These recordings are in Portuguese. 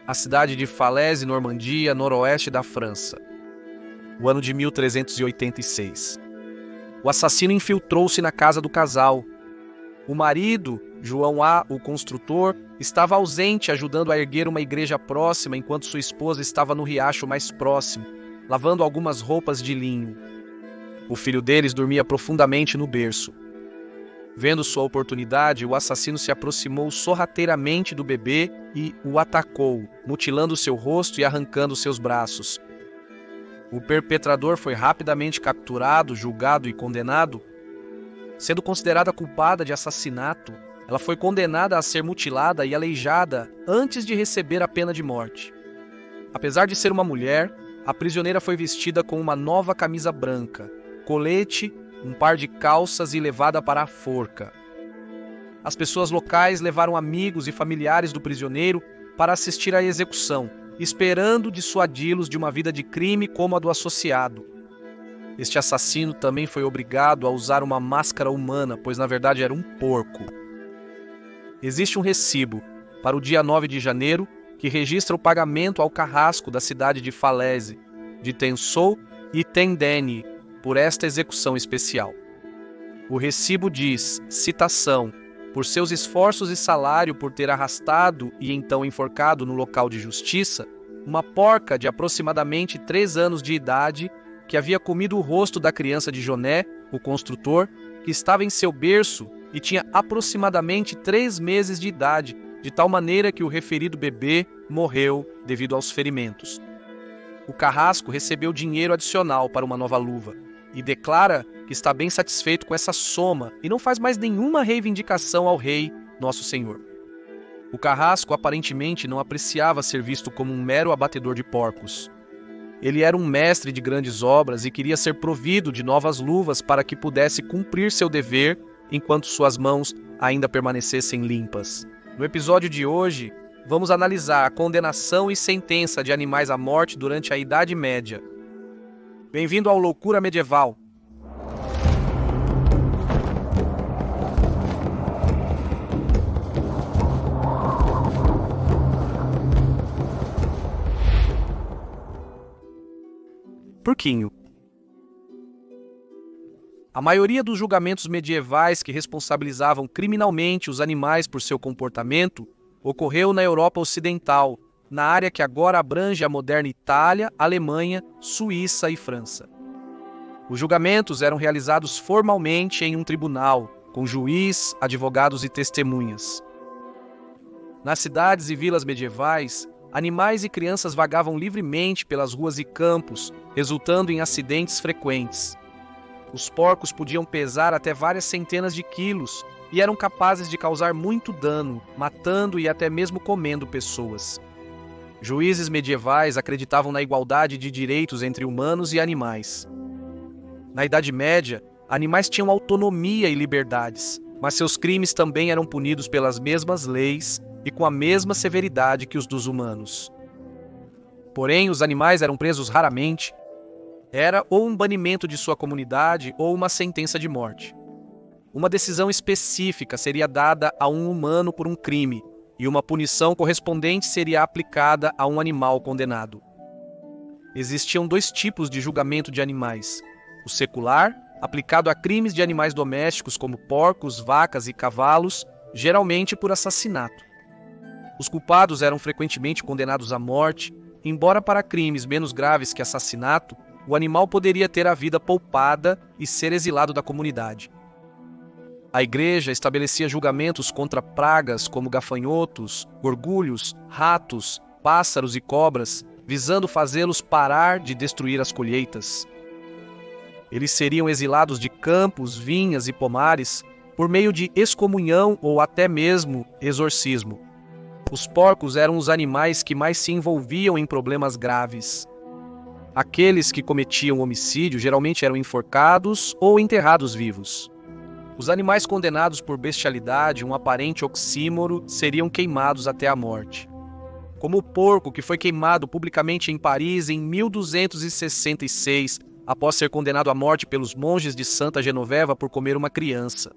a cidade de Falaise, Normandia, noroeste da França. O ano de 1386. O assassino infiltrou-se na casa do casal. O marido, João A., o construtor, estava ausente ajudando a erguer uma igreja próxima enquanto sua esposa estava no riacho mais próximo, lavando algumas roupas de linho. O filho deles dormia profundamente no berço. Vendo sua oportunidade, o assassino se aproximou sorrateiramente do bebê e o atacou, mutilando seu rosto e arrancando seus braços. O perpetrador foi rapidamente capturado, julgado e condenado. Sendo considerada culpada de assassinato, ela foi condenada a ser mutilada e aleijada antes de receber a pena de morte. Apesar de ser uma mulher, a prisioneira foi vestida com uma nova camisa branca, colete, um par de calças e levada para a forca. As pessoas locais levaram amigos e familiares do prisioneiro para assistir à execução, esperando dissuadi-los de uma vida de crime como a do associado. Este assassino também foi obrigado a usar uma máscara humana, pois na verdade era um porco. Existe um recibo, para o dia 9 de janeiro, que registra o pagamento ao carrasco da cidade de Falaise, de Tensou e Tendene, por esta execução especial. O recibo diz, citação, por seus esforços e salário por ter arrastado e então enforcado no local de justiça, uma porca de aproximadamente 3 anos de idade que havia comido o rosto da criança de Joné, o construtor, que estava em seu berço e tinha aproximadamente 3 meses de idade, de tal maneira que o referido bebê morreu devido aos ferimentos. O carrasco recebeu dinheiro adicional para uma nova luva e declara que está bem satisfeito com essa soma e não faz mais nenhuma reivindicação ao rei, nosso senhor. O carrasco aparentemente não apreciava ser visto como um mero abatedor de porcos. Ele era um mestre de grandes obras e queria ser provido de novas luvas para que pudesse cumprir seu dever enquanto suas mãos ainda permanecessem limpas. No episódio de hoje, vamos analisar a condenação e sentença de animais à morte durante a Idade Média. Bem-vindo ao Loucura Medieval. Porquinho. A maioria dos julgamentos medievais que responsabilizavam criminalmente os animais por seu comportamento ocorreu na Europa Ocidental, na área que agora abrange a moderna Itália, Alemanha, Suíça e França. Os julgamentos eram realizados formalmente em um tribunal, com juiz, advogados e testemunhas. Nas cidades e vilas medievais, animais e crianças vagavam livremente pelas ruas e campos, resultando em acidentes frequentes. Os porcos podiam pesar até várias centenas de quilos e eram capazes de causar muito dano, matando e até mesmo comendo pessoas. Juízes medievais acreditavam na igualdade de direitos entre humanos e animais. Na Idade Média, animais tinham autonomia e liberdades, mas seus crimes também eram punidos pelas mesmas leis e com a mesma severidade que os dos humanos. Porém, os animais eram presos raramente. Era ou um banimento de sua comunidade ou uma sentença de morte. Uma decisão específica seria dada a um humano por um crime, e uma punição correspondente seria aplicada a um animal condenado. Existiam 2 tipos de julgamento de animais: o secular, aplicado a crimes de animais domésticos como porcos, vacas e cavalos, geralmente por assassinato. Os culpados eram frequentemente condenados à morte, embora para crimes menos graves que assassinato, o animal poderia ter a vida poupada e ser exilado da comunidade. A Igreja estabelecia julgamentos contra pragas como gafanhotos, gorgulhos, ratos, pássaros e cobras, visando fazê-los parar de destruir as colheitas. Eles seriam exilados de campos, vinhas e pomares por meio de excomunhão ou até mesmo exorcismo. Os porcos eram os animais que mais se envolviam em problemas graves. Aqueles que cometiam homicídio geralmente eram enforcados ou enterrados vivos. Os animais condenados por bestialidade, um aparente oxímoro, seriam queimados até a morte. Como o porco que foi queimado publicamente em Paris em 1266, após ser condenado à morte pelos monges de Santa Genoveva por comer uma criança.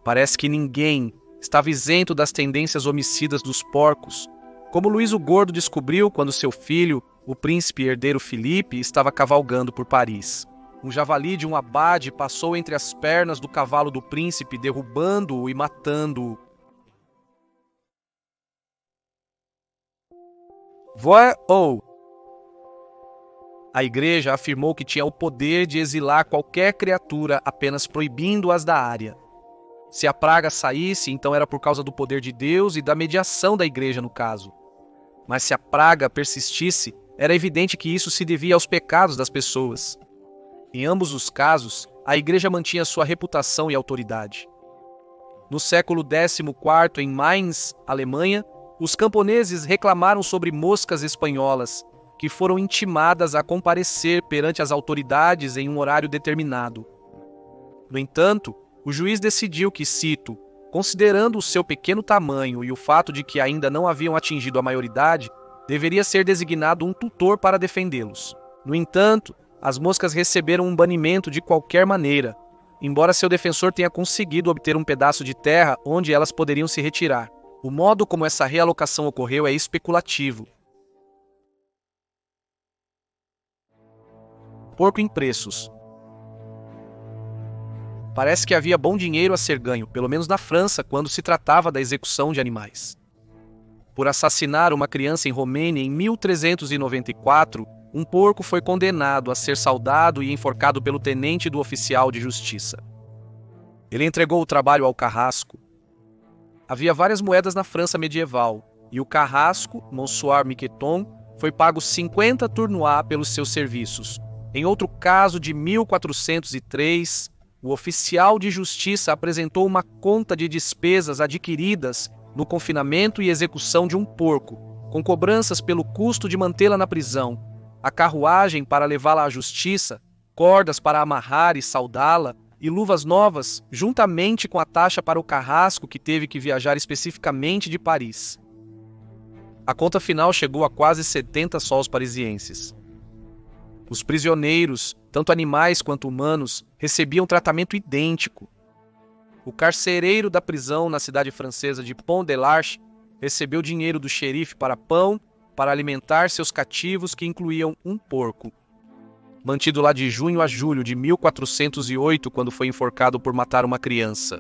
Parece que ninguém estava isento das tendências homicidas dos porcos, Como Luís o Gordo descobriu quando seu filho, o príncipe herdeiro Filipe, estava cavalgando por Paris. Um javali de um abade passou entre as pernas do cavalo do príncipe, derrubando-o e matando-o. Voe-ou! A igreja afirmou que tinha o poder de exilar qualquer criatura apenas proibindo-as da área. Se a praga saísse, então era por causa do poder de Deus e da mediação da igreja no caso. Mas se a praga persistisse, era evidente que isso se devia aos pecados das pessoas. Em ambos os casos, a igreja mantinha sua reputação e autoridade. No século XIV, em Mainz, Alemanha, os camponeses reclamaram sobre moscas espanholas, que foram intimadas a comparecer perante as autoridades em um horário determinado. No entanto, o juiz decidiu que, cito, considerando o seu pequeno tamanho e o fato de que ainda não haviam atingido a maioridade, deveria ser designado um tutor para defendê-los. No entanto, as moscas receberam um banimento de qualquer maneira, embora seu defensor tenha conseguido obter um pedaço de terra onde elas poderiam se retirar. O modo como essa realocação ocorreu é especulativo. Porco em preços. Parece que havia bom dinheiro a ser ganho, pelo menos na França, quando se tratava da execução de animais. Por assassinar uma criança em Romênia em 1394, um porco foi condenado a ser saudado e enforcado pelo tenente do oficial de justiça. Ele entregou o trabalho ao carrasco. Havia várias moedas na França medieval, e o carrasco, Monsieur Miqueton, foi pago 50 tournois pelos seus serviços. Em outro caso de 1403, o oficial de justiça apresentou uma conta de despesas adquiridas no confinamento e execução de um porco, com cobranças pelo custo de mantê-la na prisão, a carruagem para levá-la à justiça, cordas para amarrar e saudá-la, e luvas novas, juntamente com a taxa para o carrasco que teve que viajar especificamente de Paris. A conta final chegou a quase 70 sols parisienses. Os prisioneiros, tanto animais quanto humanos, recebiam tratamento idêntico. O carcereiro da prisão na cidade francesa de Pont de l'Arche recebeu dinheiro do xerife para pão, para alimentar seus cativos, que incluíam um porco. Mantido lá de junho a julho de 1408, quando foi enforcado por matar uma criança.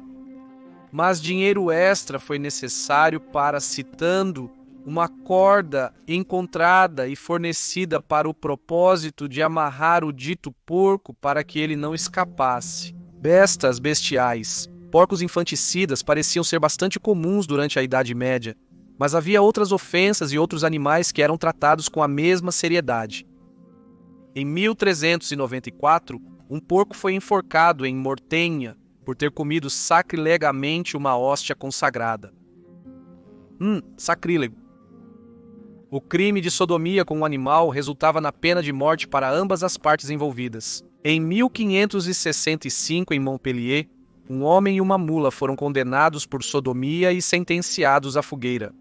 Mas dinheiro extra foi necessário para, citando, uma corda encontrada e fornecida para o propósito de amarrar o dito porco para que ele não escapasse. Bestas bestiais, porcos infanticidas pareciam ser bastante comuns durante a Idade Média, mas havia outras ofensas e outros animais que eram tratados com a mesma seriedade. Em 1394, um porco foi enforcado em Mortenha por ter comido sacrilegamente uma hóstia consagrada. Sacrílego. O crime de sodomia com o animal resultava na pena de morte para ambas as partes envolvidas. Em 1565, em Montpellier, um homem e uma mula foram condenados por sodomia e sentenciados à fogueira.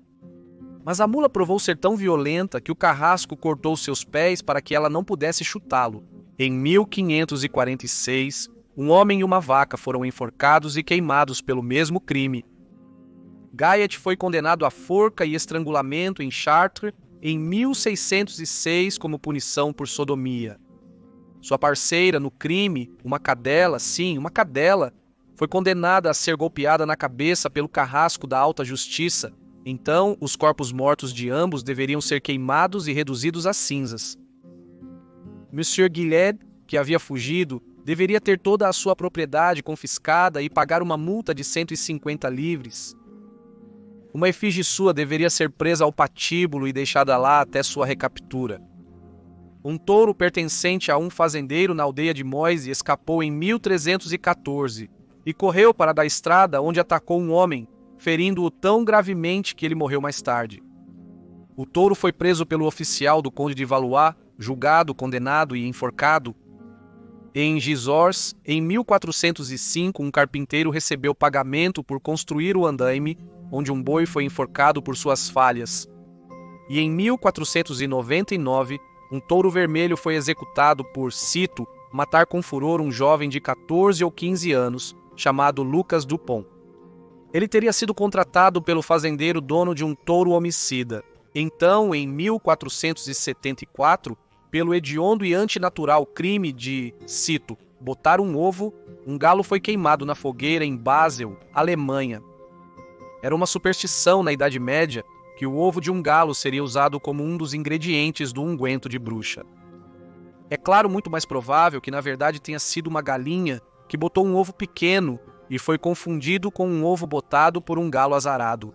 Mas a mula provou ser tão violenta que o carrasco cortou seus pés para que ela não pudesse chutá-lo. Em 1546, um homem e uma vaca foram enforcados e queimados pelo mesmo crime. Gayet foi condenado à forca e estrangulamento em Chartres em 1606 como punição por sodomia. Sua parceira no crime, uma cadela, sim, uma cadela, foi condenada a ser golpeada na cabeça pelo carrasco da alta justiça. Então, os corpos mortos de ambos deveriam ser queimados e reduzidos a cinzas. Monsieur Guillet, que havia fugido, deveria ter toda a sua propriedade confiscada e pagar uma multa de 150 livres. Uma efígie sua deveria ser presa ao patíbulo e deixada lá até sua recaptura. Um touro pertencente a um fazendeiro na aldeia de Moise escapou em 1314 e correu para da estrada, onde atacou um homem, ferindo-o tão gravemente que ele morreu mais tarde. O touro foi preso pelo oficial do conde de Valois, julgado, condenado e enforcado. Em Gisors, em 1405, um carpinteiro recebeu pagamento por construir o andaime, onde um boi foi enforcado por suas falhas. E em 1499, um touro vermelho foi executado por, cito, matar com furor um jovem de 14 ou 15 anos, chamado Lucas Dupont. Ele teria sido contratado pelo fazendeiro dono de um touro homicida. Então, em 1474, pelo hediondo e antinatural crime de, cito, botar um ovo, um galo foi queimado na fogueira em Basel, Alemanha. Era uma superstição na Idade Média que o ovo de um galo seria usado como um dos ingredientes do unguento de bruxa. É claro, muito mais provável que na verdade tenha sido uma galinha que botou um ovo pequeno e foi confundido com um ovo botado por um galo azarado.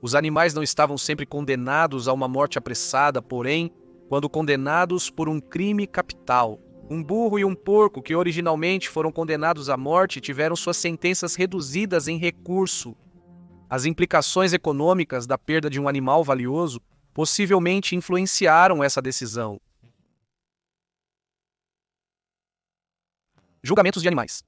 Os animais não estavam sempre condenados a uma morte apressada, porém, quando condenados por um crime capital. Um burro e um porco que originalmente foram condenados à morte tiveram suas sentenças reduzidas em recurso. As implicações econômicas da perda de um animal valioso possivelmente influenciaram essa decisão. Julgamentos de animais.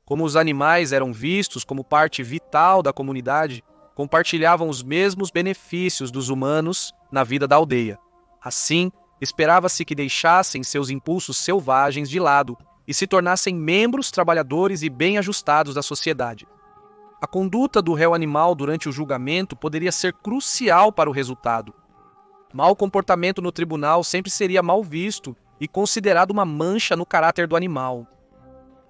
Como os animais eram vistos como parte vital da comunidade, compartilhavam os mesmos benefícios dos humanos na vida da aldeia. Assim, esperava-se que deixassem seus impulsos selvagens de lado e se tornassem membros trabalhadores e bem ajustados da sociedade. A conduta do réu animal durante o julgamento poderia ser crucial para o resultado. Mau comportamento no tribunal sempre seria mal visto e considerado uma mancha no caráter do animal.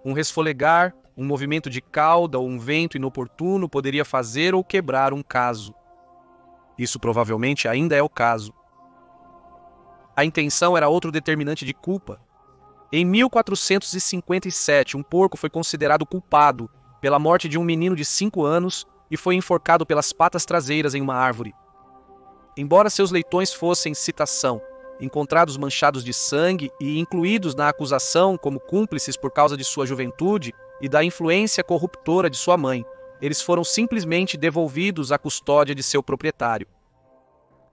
Um resfolegar, um movimento de cauda ou um vento inoportuno poderia fazer ou quebrar um caso. Isso provavelmente ainda é o caso. A intenção era outro determinante de culpa. Em 1457, um porco foi considerado culpado pela morte de um menino de 5 anos e foi enforcado pelas patas traseiras em uma árvore. Embora seus leitões fossem, citação, encontrados manchados de sangue e incluídos na acusação como cúmplices por causa de sua juventude e da influência corruptora de sua mãe, eles foram simplesmente devolvidos à custódia de seu proprietário.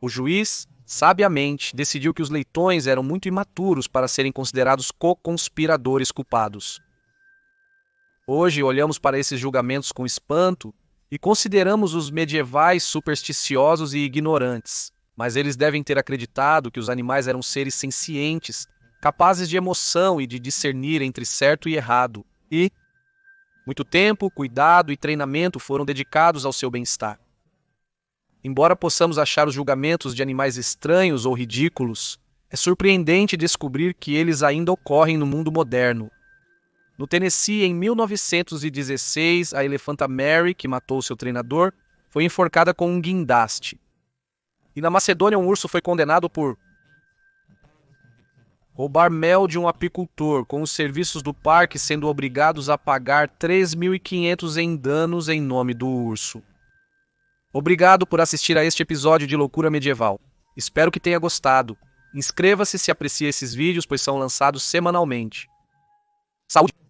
O juiz, sabiamente, decidiu que os leitões eram muito imaturos para serem considerados co-conspiradores culpados. Hoje olhamos para esses julgamentos com espanto e consideramos os medievais supersticiosos e ignorantes, mas eles devem ter acreditado que os animais eram seres sencientes, capazes de emoção e de discernir entre certo e errado, e muito tempo, cuidado e treinamento foram dedicados ao seu bem-estar. Embora possamos achar os julgamentos de animais estranhos ou ridículos, é surpreendente descobrir que eles ainda ocorrem no mundo moderno. No Tennessee, em 1916, a elefanta Mary, que matou seu treinador, foi enforcada com um guindaste. E na Macedônia, um urso foi condenado por roubar mel de um apicultor, com os serviços do parque sendo obrigados a pagar 3.500 em danos em nome do urso. Obrigado por assistir a este episódio de Loucura Medieval. Espero que tenha gostado. Inscreva-se se aprecia esses vídeos, pois são lançados semanalmente. Saúde!